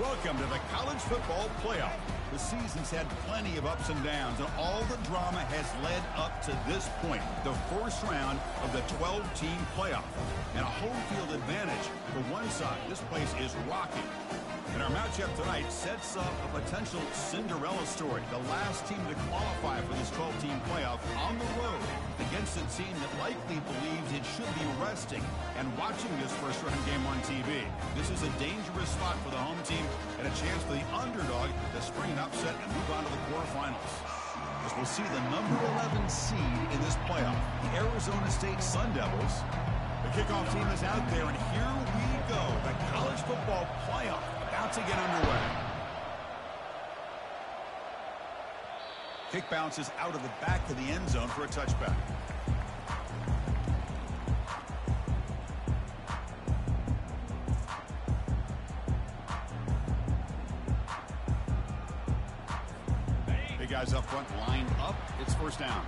Welcome to the college football playoff. The season's had plenty of ups and downs, and all the drama has led up to this point, the first round of the 12-team playoff. And a home field advantage for one side. This place is rocking. And our matchup tonight sets up a potential Cinderella story. The last team to qualify for this 12-team playoff on the road against a team that likely believes it should be resting and watching this first-round game on TV. This is a dangerous spot for the home team and a chance for the underdog to spring an upset and move on to the quarterfinals. As we'll see the number 11 seed in this playoff, the Arizona State Sun Devils. The kickoff team is out there, and here we go. The college football playoff about to get underway. Kick bounces out of the back of the end zone for a touchback. Big guys up front lined up. It's first down.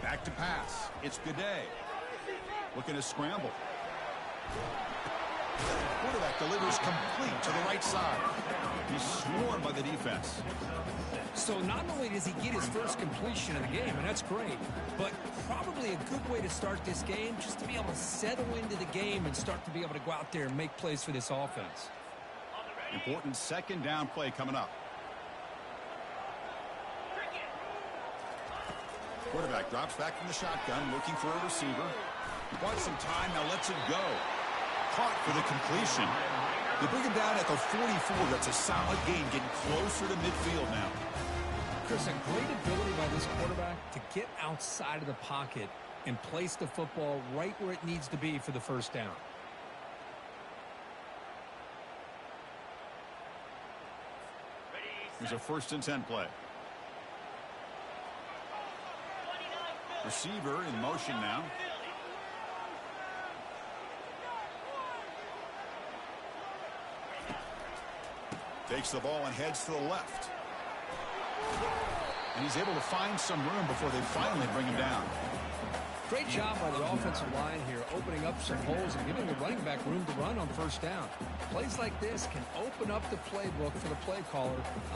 Back to pass. It's Gaudet. Looking to scramble. Quarterback delivers complete to the right side. He's swarmed by the defense. So not only does he get his first completion of the game, and that's great, but probably a good way to start this game just to be able to settle into the game and start to be able to go out there and make plays for this offense. Important second down play coming up. Quarterback drops back from the shotgun, looking for a receiver. Wants some time, now lets it go. Caught for the completion. They bring him down at the 44. That's a solid gain, getting closer to midfield now. Chris, a great ability by this quarterback to get outside of the pocket and place the football right where it needs to be for the first down. Here's a 1st and 10 play. Receiver in motion now. Takes the ball and heads to the left. And he's able to find some room before they finally bring him down. Great job by the offensive line here, opening up some holes and giving the running back room to run on first down. Plays like this can open up the playbook for the play caller,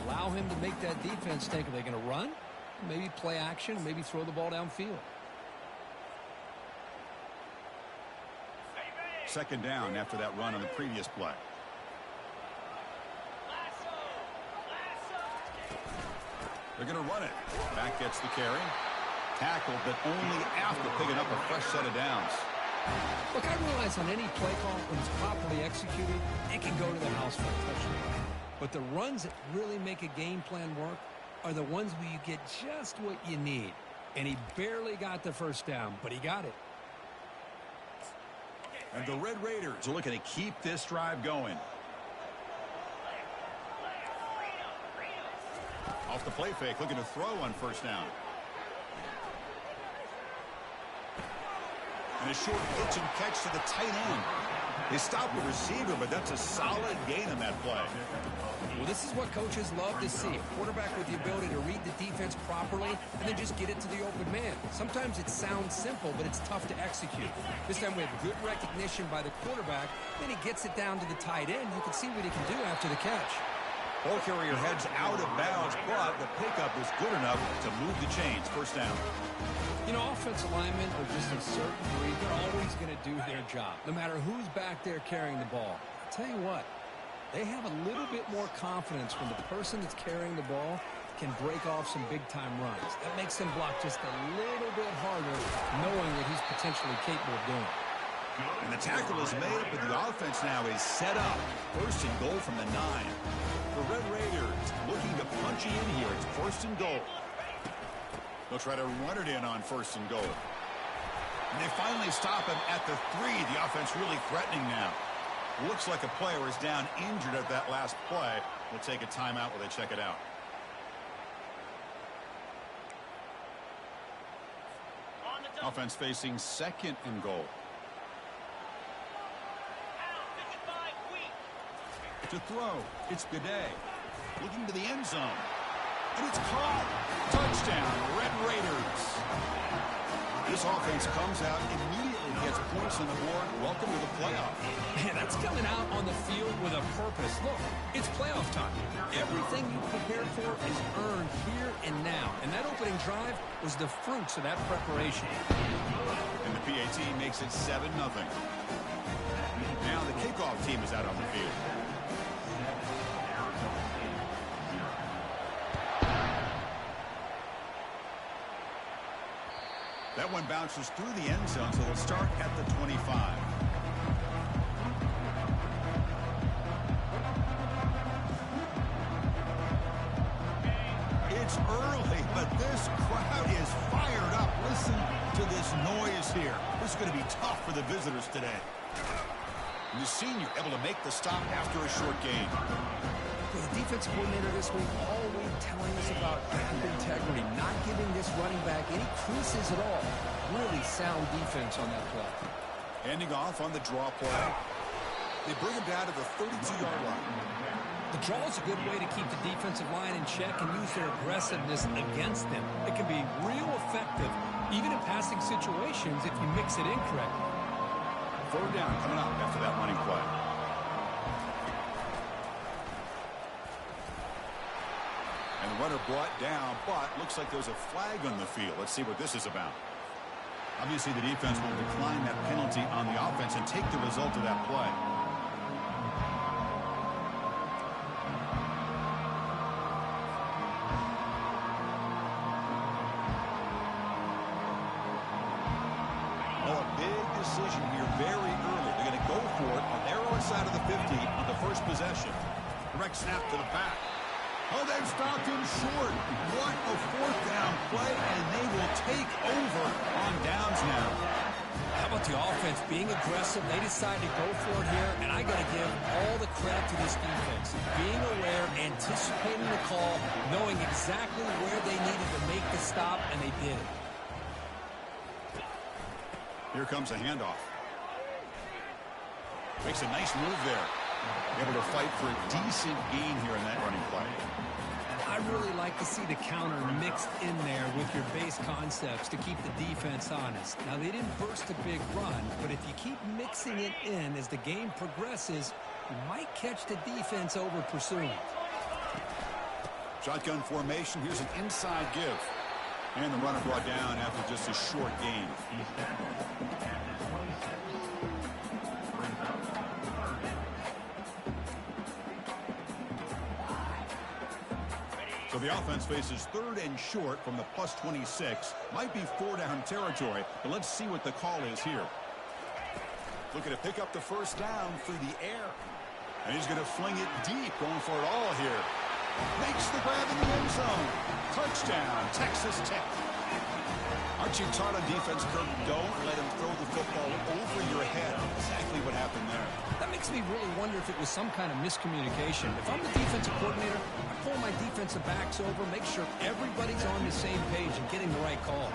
allow him to make that defense think, are they going to run? Maybe play action, maybe throw the ball downfield. Second down after that run on the previous play. They're going to run it. Back gets the carry. Tackled, but only after picking up a fresh set of downs. Look, I realize on any play call, when it's properly executed, it can go to the house for a touchdown. But the runs that really make a game plan work are the ones where you get just what you need. And he barely got the first down, but he got it. And the Red Raiders are looking to keep this drive going. Off the play fake, looking to throw on first down. And a short pitch and catch to the tight end. They stop the receiver, but that's a solid gain in that play. Well, this is what coaches love to see. A quarterback with the ability to read the defense properly and then just get it to the open man. Sometimes it sounds simple, but it's tough to execute. This time we have good recognition by the quarterback. Then he gets it down to the tight end. You can see what he can do after the catch. Ball carrier heads out of bounds, but the pickup is good enough to move the chains. First down. You know, offensive linemen are just a certain breed. They're always going to do their job, no matter who's back there carrying the ball. I'll tell you what, they have a little bit more confidence when the person that's carrying the ball can break off some big-time runs. That makes them block just a little bit harder, knowing what he's potentially capable of doing. And the tackle is made, but the offense now is set up. First and goal from the 9. The Red Raiders looking to punch in here. It's first and goal. They'll try to run it in on first and goal. And they finally stop him at the 3. The offense really threatening now. Looks like a player is down injured at that last play. We'll take a timeout while they check it out. Offense facing second and goal. To throw, it's Gaudet. Looking to the end zone. And it's caught. Touchdown, Red Raiders. This offense comes out immediately, gets points on the board. Welcome to the playoff. Man, that's coming out on the field with a purpose. Look, it's playoff time. Everything you prepared for is earned here and now. And that opening drive was the fruits of that preparation. And the PAT makes it 7-0. Now the kickoff team is out on the field. That one bounces through the end zone, so they'll start at the 25. It's early, but this crowd is fired up. Listen to this noise here. This is going to be tough for the visitors today. And the senior able to make the stop after a short gain. The defensive coordinator this week always telling us about gap integrity, not giving this running back any creases at all. Really sound defense on that play. Handing off on the draw play. They bring him down to the 32-yard line. The draw is a good way to keep the defensive line in check and use their aggressiveness against them. It can be real effective, even in passing situations, if you mix it in correctly. Third down coming up after that running play. And the runner brought down, but looks like there's a flag on the field. Let's see what this is about. Obviously, the defense will decline that penalty on the offense and take the result of that play. Well, a big decision here very early. They're going to go for it on their own side of the 50 on the first possession. Direct snap to the back. Oh, they've stopped him short. What a fourth down play, and they will take over on downs now. How about the offense being aggressive? They decided to go for it here, and I got to give all the credit to this defense. Being aware, anticipating the call, knowing exactly where they needed to make the stop, and they did it. Here comes a handoff. Makes a nice move there. Able to fight for a decent gain here in that running play. I really like to see the counter mixed in there with your base concepts to keep the defense honest. Now, they didn't burst a big run, but if you keep mixing it in as the game progresses, you might catch the defense over pursuing. Shotgun formation. Here's an inside give. And the runner brought down after just a short gain. So the offense faces third and short from the plus 26. Might be 4-down territory, but let's see what the call is here. Looking to pick up the first down through the air. And he's going to fling it deep, going for it all here. Makes the grab in the end zone. Touchdown, Texas Tech. Aren't you taught on defense, Kirk? Don't let him throw the football over your head. Exactly what happened there. That makes me really wonder if it was some kind of miscommunication. If I'm the defensive coordinator, I pull my defensive backs over, make sure everybody's on the same page and getting the right call.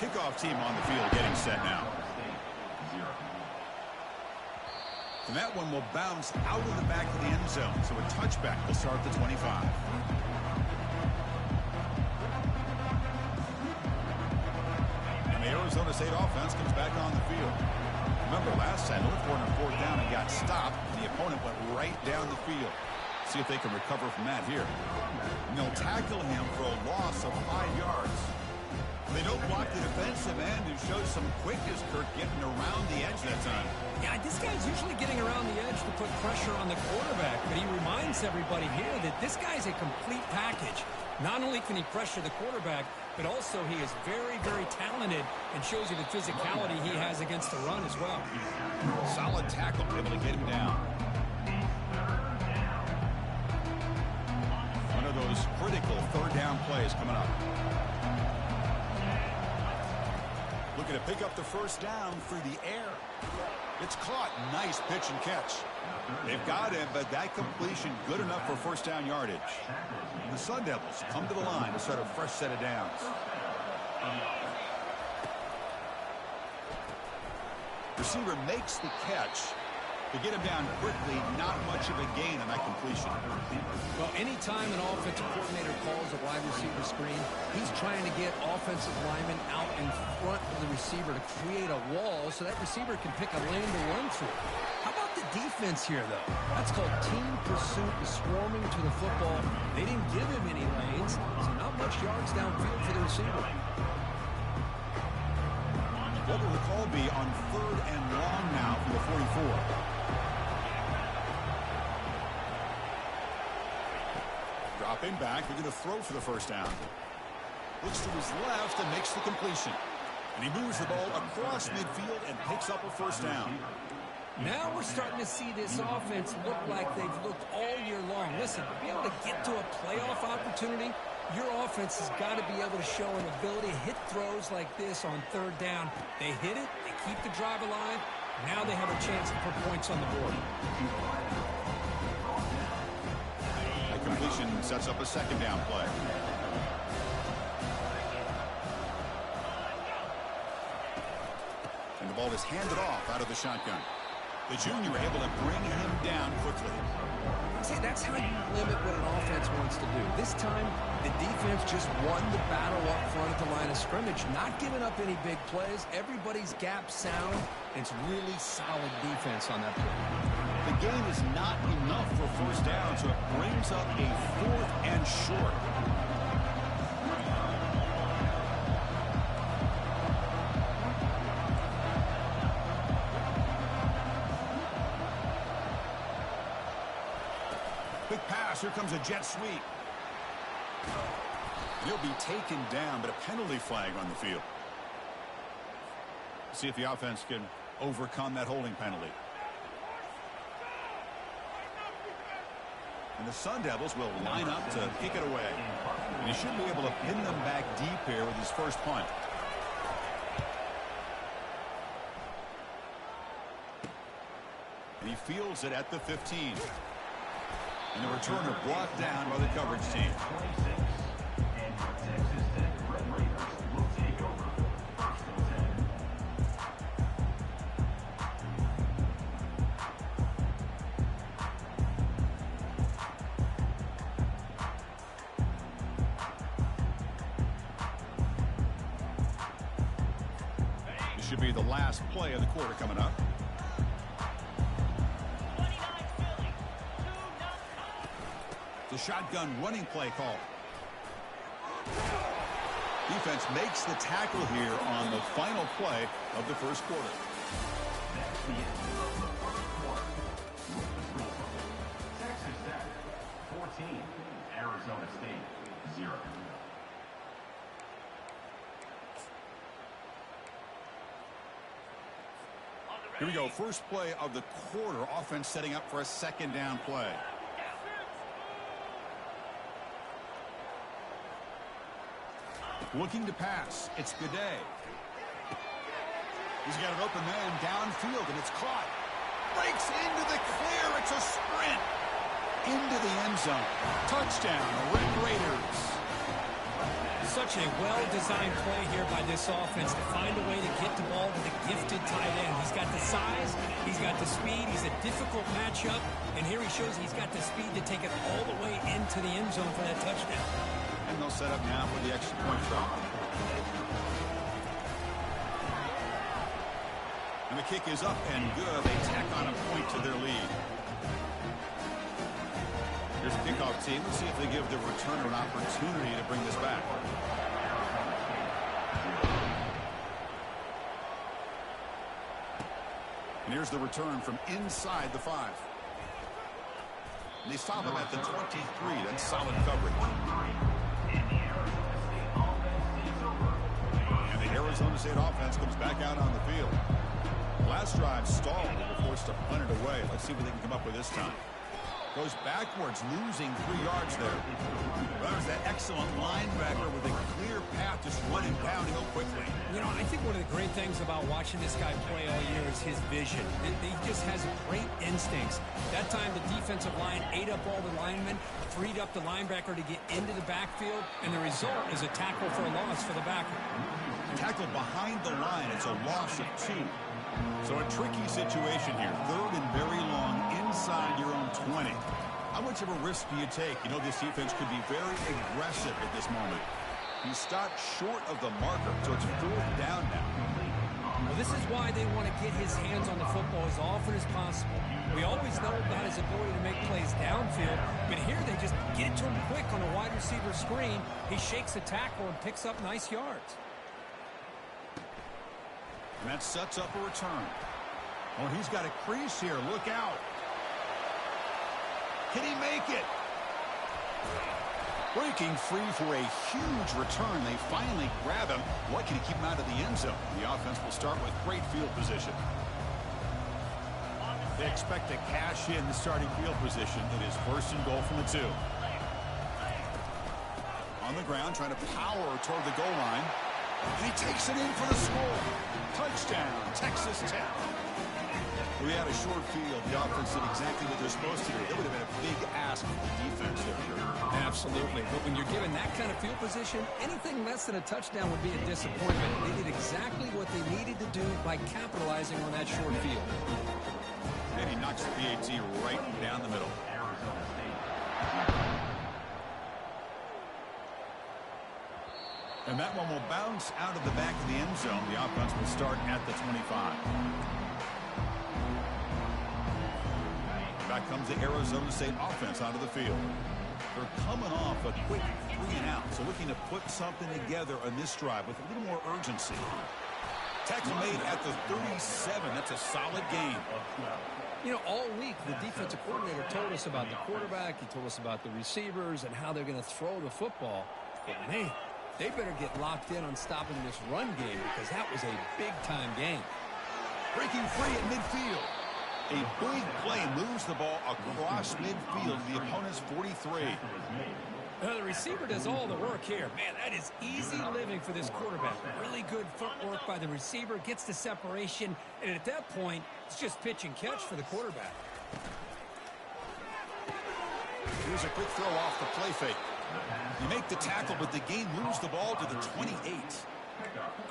Kickoff team on the field getting set now. And that one will bounce out of the back of the end zone. So a touchback will start at the 25. And the Arizona State offense comes back on the field. Remember last time, they were on fourth down and got stopped. The opponent went right down the field. See if they can recover from that here. And they'll tackle him for a loss of 5 yards. They don't block the defensive end, who shows some quickness, Kirk, getting around the edge that time. Yeah, this guy's usually getting around the edge to put pressure on the quarterback, but he reminds everybody here that this guy's a complete package. Not only can he pressure the quarterback, but also he is very, very talented and shows you the physicality he has against the run as well. Solid tackle, able to get him down. One of those critical third down plays coming up. Looking to pick up the first down through the air. It's caught. Nice pitch and catch. They've got him, but that completion good enough for first down yardage. The Sun Devils come to the line to start a fresh set of downs. Receiver makes the catch. To get him down quickly, not much of a gain on that completion. Well, anytime an offensive coordinator calls a wide receiver screen, he's trying to get offensive linemen out in front of the receiver to create a wall so that receiver can pick a lane to run through. How about the defense here, though? That's called team pursuit and swarming to the football. They didn't give him any lanes, so not much yards downfield for the receiver. What will the call be on 3rd and long now from the 44? Dropping back, they're going to throw for the first down. Looks to his left and makes the completion. And he moves the ball across midfield and picks up a first down. Now we're starting to see this offense look like they've looked all year long. Listen, to be able to get to a playoff opportunity, your offense has got to be able to show an ability to hit throws like this on 3rd down. They hit it, they keep the drive alive. Now they have a chance to put points on the board. That completion sets up a 2nd down play. And the ball is handed off out of the shotgun. The junior able to bring him down quickly. See, that's how you limit what an offense wants to do. This time, the defense just won the battle up front at the line of scrimmage, not giving up any big plays. Everybody's gap sound. It's really solid defense on that play. The game is not enough for first down, so it brings up a 4th and short. Quick pass. Here comes a jet sweep. He'll be taken down, but a penalty flag on the field. See if the offense can overcome that holding penalty. And the Sun Devils will line up to kick it away. And he should be able to pin them back deep here with his first punt. And he fields it at the 15. And the returner brought down by the coverage team. This should be the last play of the quarter coming up. The shotgun running play call. Defense makes the tackle here on the final play of the first quarter. Texas Tech 14, Arizona State 0. Here we go. First play of the quarter. Offense setting up for a 2nd down play. Looking to pass. It's Gaudet. He's got an open man downfield, and it's caught. Breaks into the clear. It's a sprint into the end zone. Touchdown, Red Raiders. Such a well-designed play here by this offense to find a way to get the ball to the gifted tight end. He's got the size, he's got the speed, he's a difficult matchup, and here he shows he's got the speed to take it all the way into the end zone for that touchdown. And they'll set up now for the extra point try. And the kick is up and good. They tack on a point to their lead. Here's a kickoff team. Let's see if they give the returner an opportunity to bring this back. And here's the return from inside the 5. And they stop him at the 23. That's solid coverage. And the Arizona State offense comes back out on the field. Last drive stalled. They were forced to punt it away. Let's see what they can come up with this time. Goes backwards, losing 3 yards there. Well, there's that excellent linebacker with a clear path just running downhill quickly. You know, I think one of the great things about watching this guy play all year is his vision. He just has great instincts. That time the defensive line ate up all the linemen, freed up the linebacker to get into the backfield, and the result is a tackle for a loss for the backer. Tackle behind the line. It's a loss of 2. So a tricky situation here. Third and very long inside your own 20. How much of a risk do you take? You know, this defense could be very aggressive at this moment. He stopped short of the marker, so it's fourth down now. Well, this is why they want to get his hands on the football as often as possible. We always know about his ability to make plays downfield, but here they just get it to him quick on a wide receiver screen. He shakes the tackle and picks up nice yards. And that sets up a return. Oh, he's got a crease here. Look out. Can he make it? Breaking free for a huge return. They finally grab him. Lucky to keep him out of the end zone. The offense will start with great field position. They expect to cash in the starting field position. It is first and goal from the 2. On the ground, trying to power toward the goal line. And he takes it in for the score. Touchdown, Texas Tech. We had a short field. The offense did exactly what they're supposed to do. It would have been a big ask for the defense there. Absolutely. But when you're given that kind of field position, anything less than a touchdown would be a disappointment. They did exactly what they needed to do by capitalizing on that short field. And he knocks the PAT right down the middle. And that one will bounce out of the back of the end zone. The offense will start at the 25. Back comes the Arizona State offense onto the field. They're coming off a quick 3-and-out, so looking to put something together on this drive with a little more urgency. Tackle made at the 37. That's a solid game. You know, all week the defensive coordinator told us about the quarterback. He told us about the receivers and how they're going to throw the football. But, man, they better get locked in on stopping this run game because that was a big-time game. Breaking free at midfield. A big play moves the ball across midfield to the opponent's 43. The receiver does all the work here. Man, that is easy living for this quarterback. Really good footwork by the receiver, gets the separation, and at that point, it's just pitch and catch for the quarterback. Here's a quick throw off the play fake. You make the tackle, but the game moves the ball to the 28.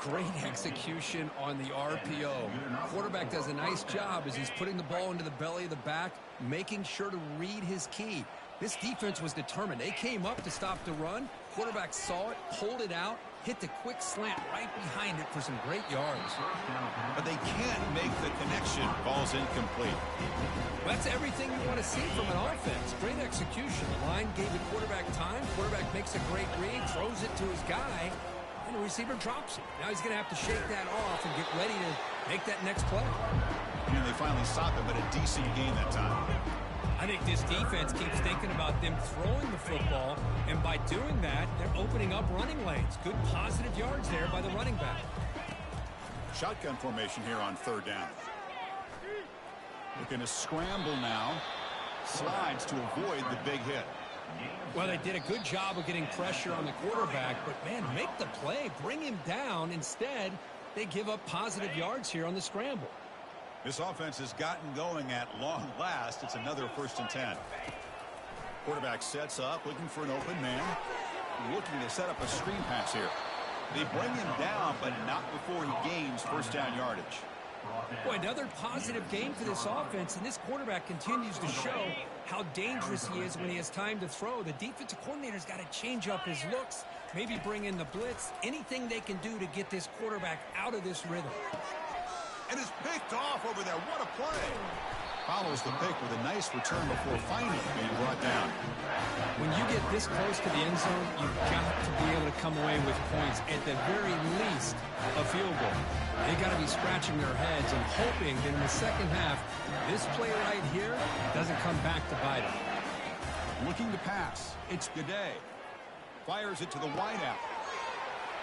Great execution on the RPO. Quarterback does a nice job as he's putting the ball into the belly of the back, making sure to read his key. This defense was determined. They came up to stop the run. Quarterback saw it, pulled it out, hit the quick slant right behind it for some great yards. But they can't make the connection. Ball's incomplete. That's everything you want to see from an offense. Great execution. The line gave the quarterback time. Quarterback makes a great read, throws it to his guy, and the receiver drops it. Now he's going to have to shake that off and get ready to make that next play. And they finally stopped him, but a decent gain that time. I think this defense keeps thinking about them throwing the football, and by doing that, they're opening up running lanes. Good positive yards there by the running back. Shotgun formation here on third down. Looking to scramble now. Slides to avoid the big hit. Well, they did a good job of getting pressure on the quarterback, but, man, make the play. Bring him down. Instead, they give up positive yards here on the scramble. This offense has gotten going at long last. It's another 1st and 10. Quarterback sets up, looking for an open man. Looking to set up a screen pass here. They bring him down, but not before he gains first down yardage. Boy, another positive game for this offense, and this quarterback continues to show how dangerous he is when he has time to throw. The defensive coordinator's got to change up his looks, maybe bring in the blitz, anything they can do to get this quarterback out of this rhythm. And it's picked off over there. What a play. Follows the pick with a nice return before finally being brought down. When you get this close to the end zone, you've got to be able to come away with points, at the very least a field goal. They got to be scratching their heads and hoping that in the second half, this play right here doesn't come back to bite them. Looking to pass. It's Gaudet. Fires it to the wideout.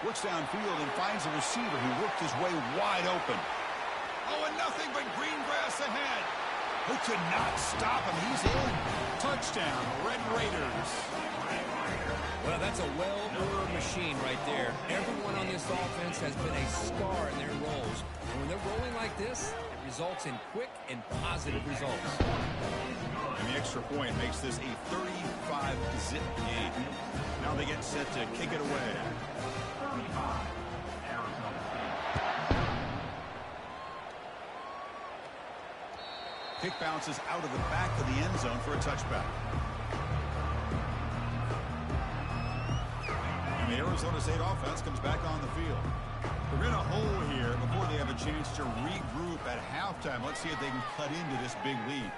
Looks downfield and finds a receiver who worked his way wide open. Oh, and nothing but green grass ahead. Who could not stop him? He's in. Touchdown, Red Raiders. Well, that's a well-oiled machine right there. Everyone on this offense has been a star in their roles. And when they're rolling like this, it results in quick and positive results. And the extra point makes this a 35-zip game. Now they get set to kick it away. Kick bounces out of the back of the end zone for a touchback. And the Arizona State offense comes back on the field. They're in a hole here before they have a chance to regroup at halftime. Let's see if they can cut into this big lead.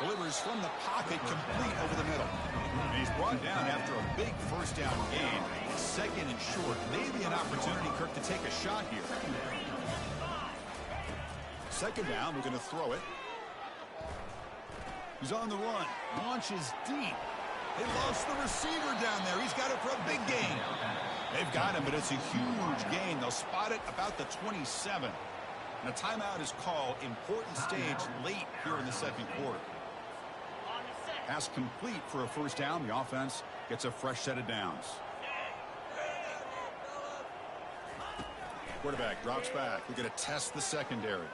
Delivers from the pocket, complete over the middle. And he's brought down after a big first down gain. Second and short. Maybe an opportunity, Kirk, to take a shot here. Second down, we're going to throw it. He's on the run. Launches deep. They lost the receiver down there. He's got it for a big gain. They've got him, but it's a huge gain. They'll spot it about the 27. And a timeout is called. Important stage late here in the second quarter. Pass complete for a first down. The offense gets a fresh set of downs. Quarterback drops back. We're going to test the secondary.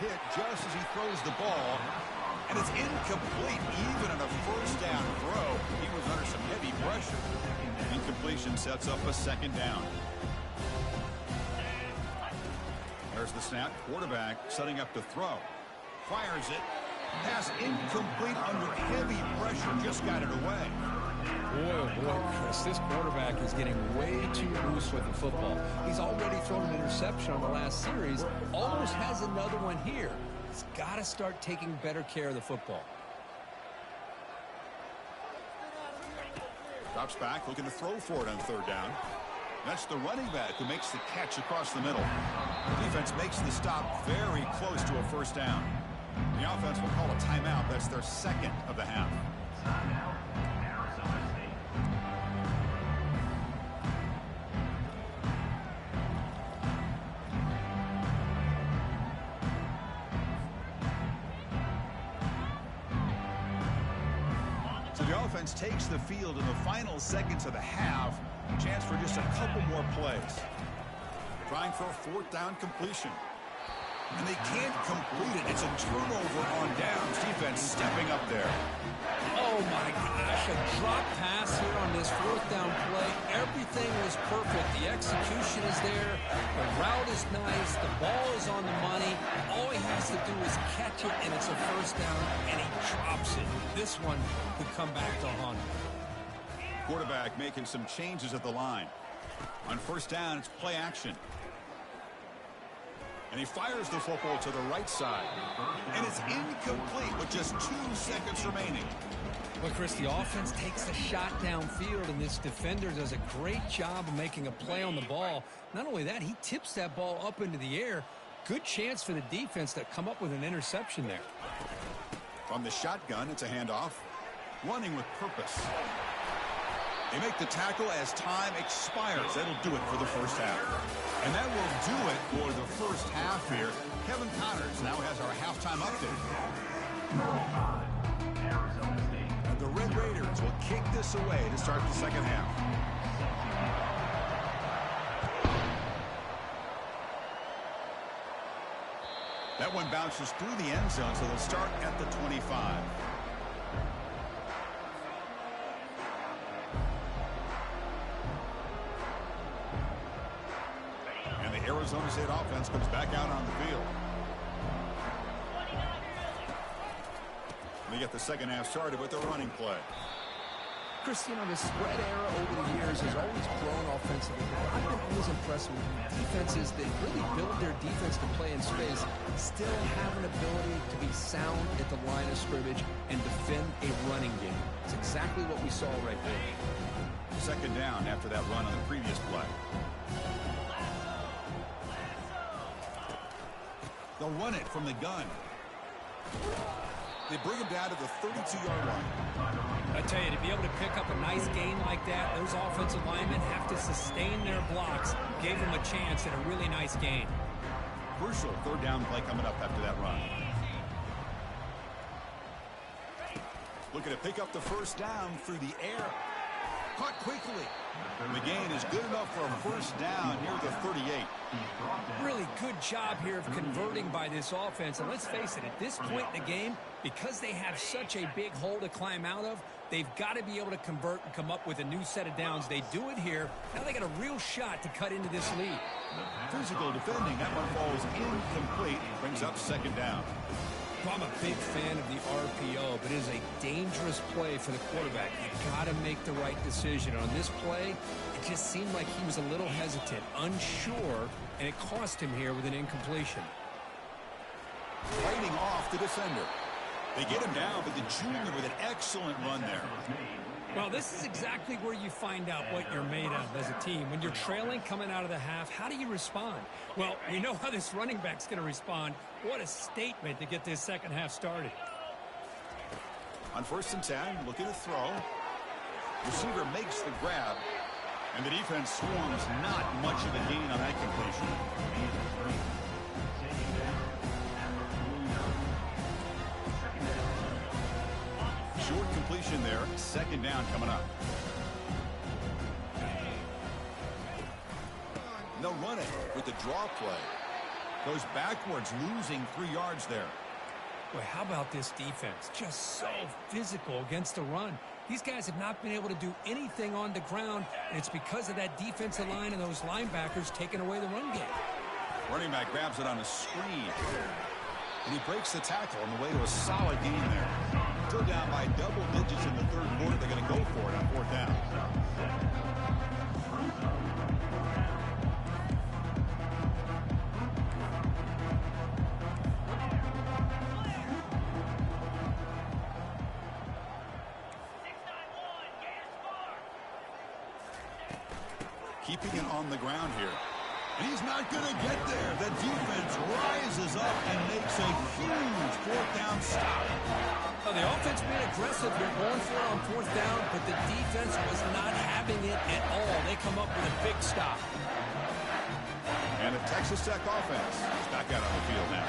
Hit just as he throws the ball. And it's incomplete. Even on a first down throw, he was under some heavy pressure. Incompletion sets up a second down. There's the snap. Quarterback setting up to throw. Fires it. Pass incomplete under heavy pressure. Just got it away. Boy, oh boy, Chris, this quarterback is getting way too loose with the football. He's already thrown an interception on the last series. Almost has another one here. He's got to start taking better care of the football. Drops back, looking to throw for it on third down. That's the running back who makes the catch across the middle. The defense makes the stop very close to a first down. The offense will call a timeout. That's their second of the half. Arizona State. So the offense takes the field in the final seconds of the half. Chance for just a couple more plays. Trying for a fourth down completion. And they can't complete it. It's a turnover on downs. Defense stepping up there. Oh, my gosh. A drop pass here on this fourth down play. Everything was perfect. The execution is there. The route is nice. The ball is on the money. All he has to do is catch it, and it's a first down, and he drops it. This one could come back to haunt him. Quarterback making some changes at the line. On first down, it's play action. And he fires the football to the right side. And it's incomplete with just 2 seconds remaining. Well, Chris, the offense takes the shot downfield, and this defender does a great job of making a play on the ball. Not only that, he tips that ball up into the air. Good chance for the defense to come up with an interception there. From the shotgun, it's a handoff. Running with purpose. They make the tackle as time expires. That'll do it for the first half. And that will do it for the first half here. Kevin Connors now has our halftime update. Arizona State. And the Red Raiders will kick this away to start the second half. That one bounces through the end zone, so they'll start at the 25. Arizona State offense comes back out on the field. We get the second half started with the running play. Chris, you know, the spread era over the years has always grown offensively. I've been always impressed with defenses that really build their defense to play in space, still have an ability to be sound at the line of scrimmage and defend a running game. It's exactly what we saw right there. Second down after that run on the previous play. They'll run it from the gun. They bring him down to the 32-yard line. I tell you, to be able to pick up a nice gain like that, those offensive linemen have to sustain their blocks. Gave them a chance at a really nice gain. Crucial third down play coming up after that run. Looking to pick up the first down through the air. Caught quickly. The gain is good enough for a first down near the 38. Really good job here of converting by this offense. And let's face it, at this point in the game, because they have such a big hole to climb out of, they've got to be able to convert and come up with a new set of downs. They do it here. Now they got a real shot to cut into this lead. Physical defending. That one falls incomplete. Brings up second down. Well, I'm a big fan of the RPO, but it is a dangerous play for the quarterback. You got to make the right decision. On this play, it just seemed like he was a little hesitant, unsure, and it cost him here with an incompletion. Fighting off the defender. They get him down, but the junior with an excellent run there. Well, this is exactly where you find out what you're made of as a team. When you're trailing coming out of the half, how do you respond? Well, we know how this running back's going to respond. What a statement to get this second half started. On 1st and 10, looking to throw. Receiver makes the grab, and the defense swarms. Not much of a gain on that completion. Short completion there. 2nd down coming up. And they'll run it with the draw play. Goes backwards, losing 3 yards there. Boy, how about this defense? Just so physical against the run. These guys have not been able to do anything on the ground, and it's because of that defensive line and those linebackers taking away the run game. Running back grabs it on a screen. And he breaks the tackle on the way to a solid gain there. Still down by double digits in the 3rd quarter. They're going to go for it on 4th down. Keeping it on the ground here. And he's not going to get there. The defense rises up and makes a huge 4th down stop. Well, the offense being aggressive here, going for it on 4th down, but the defense was not having it at all. They come up with a big stop. And the Texas Tech offense is back out on the field now.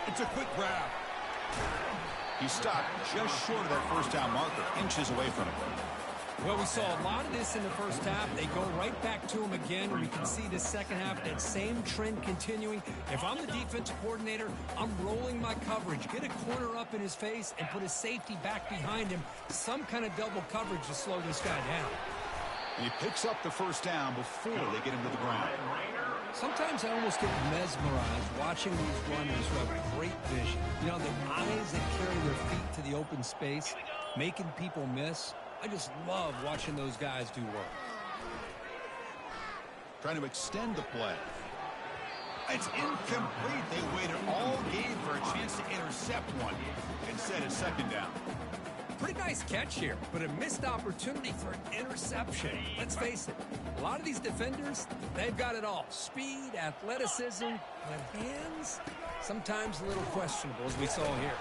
It's a quick grab. He stopped just short of that 1st down marker, inches away from it. Well, we saw a lot of this in the 1st half. They go right back to him again, and we can see the 2nd half, that same trend continuing. If I'm the defensive coordinator, I'm rolling my coverage. Get a corner up in his face and put a safety back behind him. Some kind of double coverage to slow this guy down. And he picks up the 1st down before they get him to the ground. Sometimes I almost get mesmerized watching these runners who have great vision. You know, the eyes that carry their feet to the open space, making people miss. I just love watching those guys do work. Trying to extend the play. It's incomplete. They waited all game for a chance to intercept one. Instead, it's 2nd down. Pretty nice catch here, but a missed opportunity for an interception. Let's face it, a lot of these defenders, they've got it all. Speed, athleticism, but hands, sometimes a little questionable, as we saw here.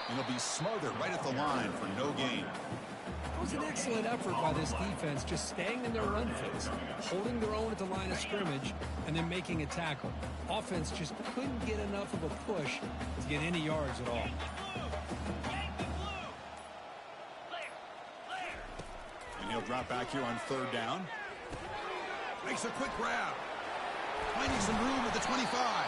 And he'll be smothered right at the line for no gain. It was an excellent effort by this defense, just staying in their run phase, holding their own at the line of scrimmage, and then making a tackle. Offense just couldn't get enough of a push to get any yards at all. And he'll drop back here on 3rd down. Makes a quick grab. Finding some room at the 25.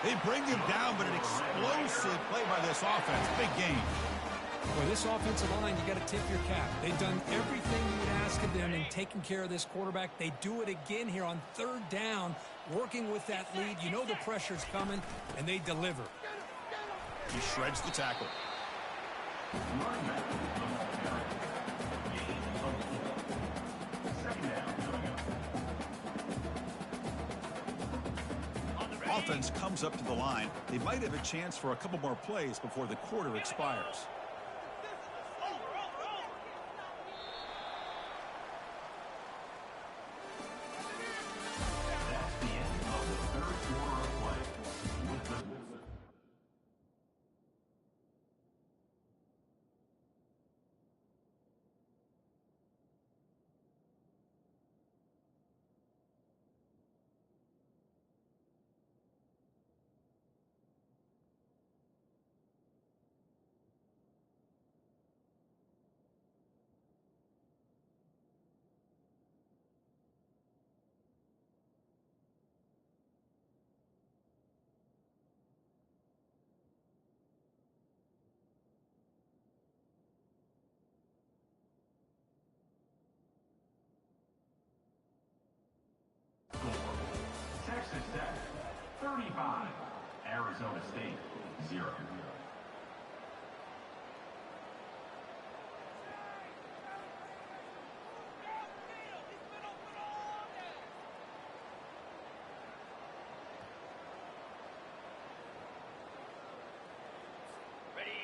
They bring him down, but an explosive play by this offense. Big game. For this offensive line, you got to tip your cap. They've done everything you would ask of them in taking care of this quarterback. They do it again here on 3rd down, working with that lead. You know the pressure's coming, and they deliver. He shreds the tackle. Offense comes up to the line. They might have a chance for a couple more plays before the quarter expires. 35. Arizona State, 0.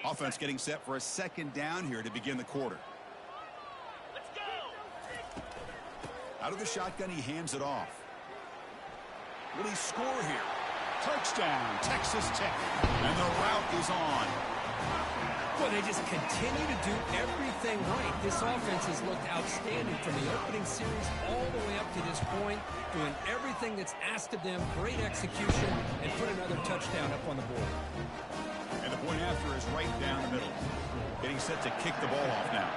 Offense getting set for a second down here to begin the quarter. Let's go. Out of the shotgun, he hands it off. Will he score here? Touchdown, Texas Tech. And the route is on. Well, they just continue to do everything right. This offense has looked outstanding from the opening series all the way up to this point, doing everything that's asked of them, great execution, and put another touchdown up on the board. And the point after is right down the middle. Getting set to kick the ball off now.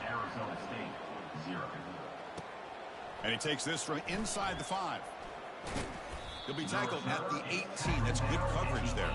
Arizona State, 0. And he takes this from inside the 5. He'll be tackled at the 18. That's good coverage there.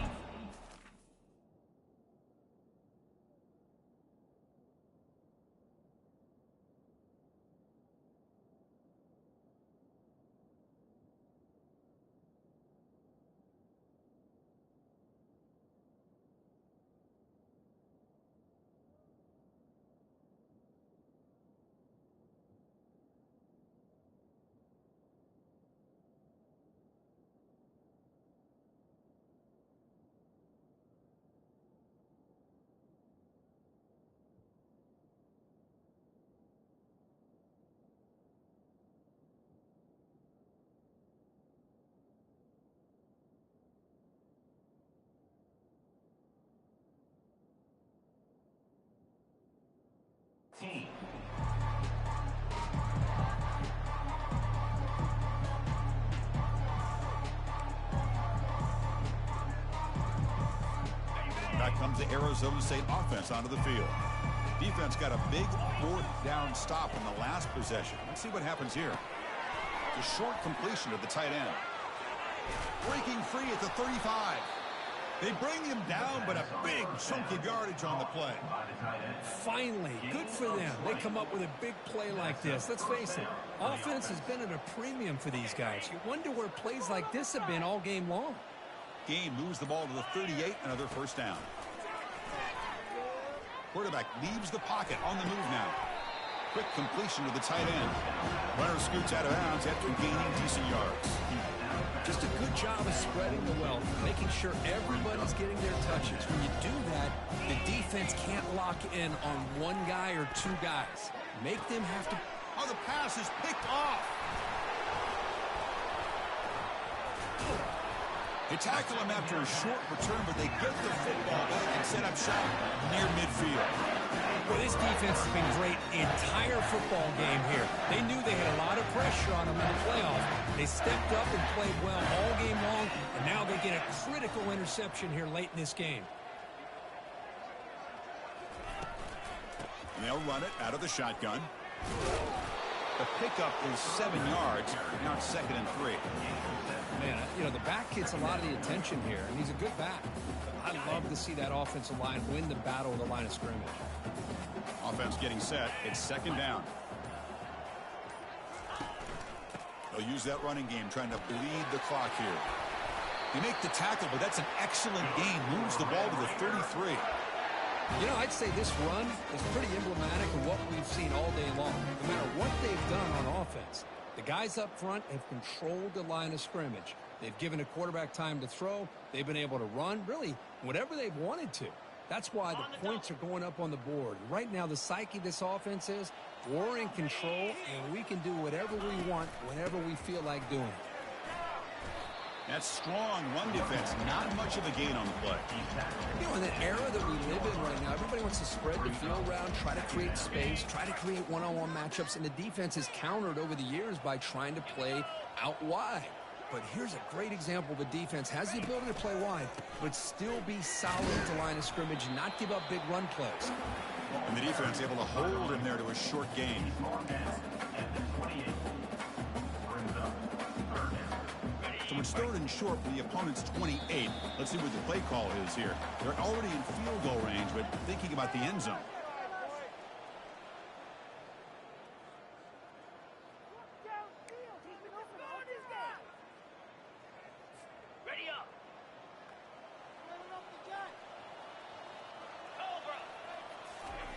Team. Back comes the Arizona State offense onto the field. Defense got a big 4th down stop in the last possession. Let's see what happens here. The short completion of the tight end. Breaking free at the 35. They bring him down, but a big chunk of yardage on the play. Finally, good for them. They come up with a big play like this. Let's face it, offense has been at a premium for these guys. You wonder where plays like this have been all game long. Game moves the ball to the 38, another first down. Quarterback leaves the pocket on the move now. Quick completion to the tight end. Runner scoots out of bounds after gaining decent yards. Just a good job of spreading the wealth, making sure everybody's getting their touches. When you do that, the defense can't lock in on one guy or two guys. Make them have to... Oh, the pass is picked off. They tackle him after a short return, but they get the football back and set up shop near midfield. Well, this defense has been great the entire football game here. They knew they had a lot of pressure on them in the playoffs. They stepped up and played well all game long, and now they get a critical interception here late in this game. And they'll run it out of the shotgun. The pickup is 7 yards. Now it's 2nd and 3. Man, you know, the back gets a lot of the attention here, and he's a good back. I love to see that offensive line win the battle of the line of scrimmage. Offense getting set. It's 2nd down. They'll use that running game, trying to bleed the clock here. They make the tackle, but that's an excellent gain. Moves the ball to the 33. You know, I'd say this run is pretty emblematic of what we've seen all day long. No matter what they've done on offense, the guys up front have controlled the line of scrimmage. They've given a quarterback time to throw. They've been able to run, really, whatever they've wanted to. That's why the points are going up on the board. Right now, the psyche of this offense is we're in control, and we can do whatever we want whenever we feel like doing it. That strong run defense, not much of a gain on the play. You know, in the era that we live in right now, everybody wants to spread the field around, try to create space, try to create one-on-one matchups, and the defense has countered over the years by trying to play out wide. But here's a great example of a defense has the ability to play wide, but still be solid at the line of scrimmage and not give up big run plays. And the defense able to hold him there to a short gain. So it's 3rd and short for the opponent's 28. Let's see what the play call is here. They're already in field goal range, but thinking about the end zone.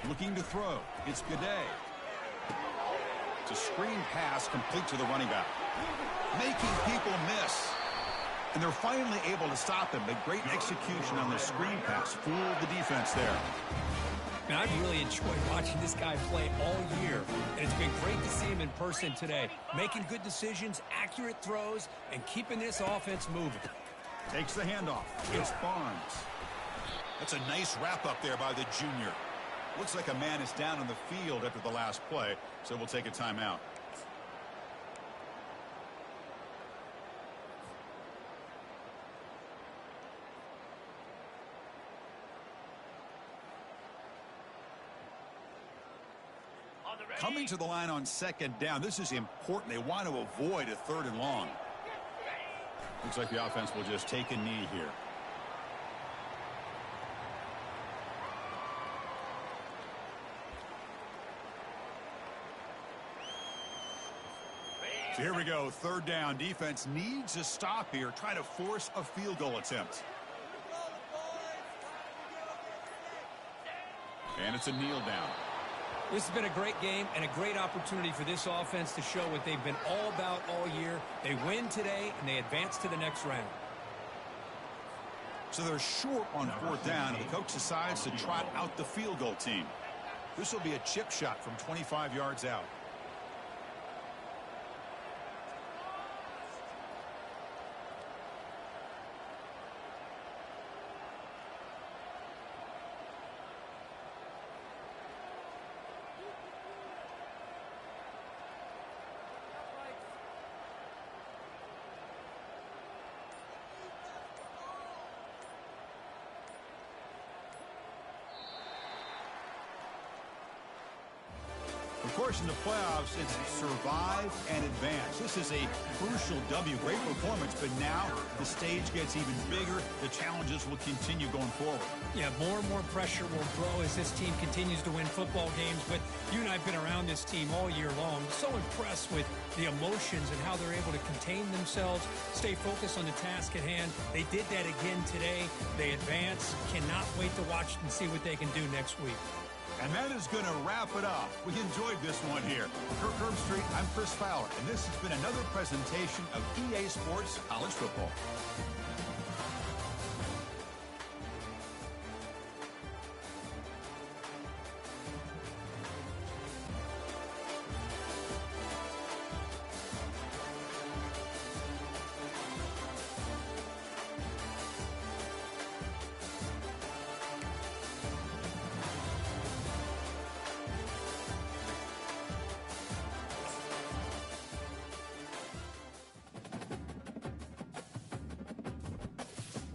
Looking to throw. It's Gaudet. It's a screen pass complete to the running back. Making people miss. And they're finally able to stop him. But great execution on the screen pass. Fooled the defense there. And I've really enjoyed watching this guy play all year. And it's been great to see him in person today. Making good decisions, accurate throws, and keeping this offense moving. Takes the handoff. It's Barnes. That's a nice wrap up there by the junior. Looks like a man is down on the field after the last play, so we'll take a timeout. Coming to the line on second down. This is important. They want to avoid a 3rd and long. Looks like the offense will just take a knee here. So here we go. 3rd down. Defense needs a stop here. Try to force a field goal attempt. And it's a kneel down. This has been a great game and a great opportunity for this offense to show what they've been all about all year. They win today, and they advance to the next round. So they're short on 4th down, and the coach decides to trot out the field goal team. This will be a chip shot from 25 yards out. Of course, in the playoffs, it's survive and advance. This is a crucial W. Great performance, but now the stage gets even bigger. The challenges will continue going forward. Yeah, more and more pressure will grow as this team continues to win football games. But you and I have been around this team all year long. So impressed with the emotions and how they're able to contain themselves, stay focused on the task at hand. They did that again today. They advance. Cannot wait to watch and see what they can do next week. And that is going to wrap it up. We enjoyed this one here. For Kirk Herbstreit, I'm Chris Fowler, and this has been another presentation of EA Sports College Football.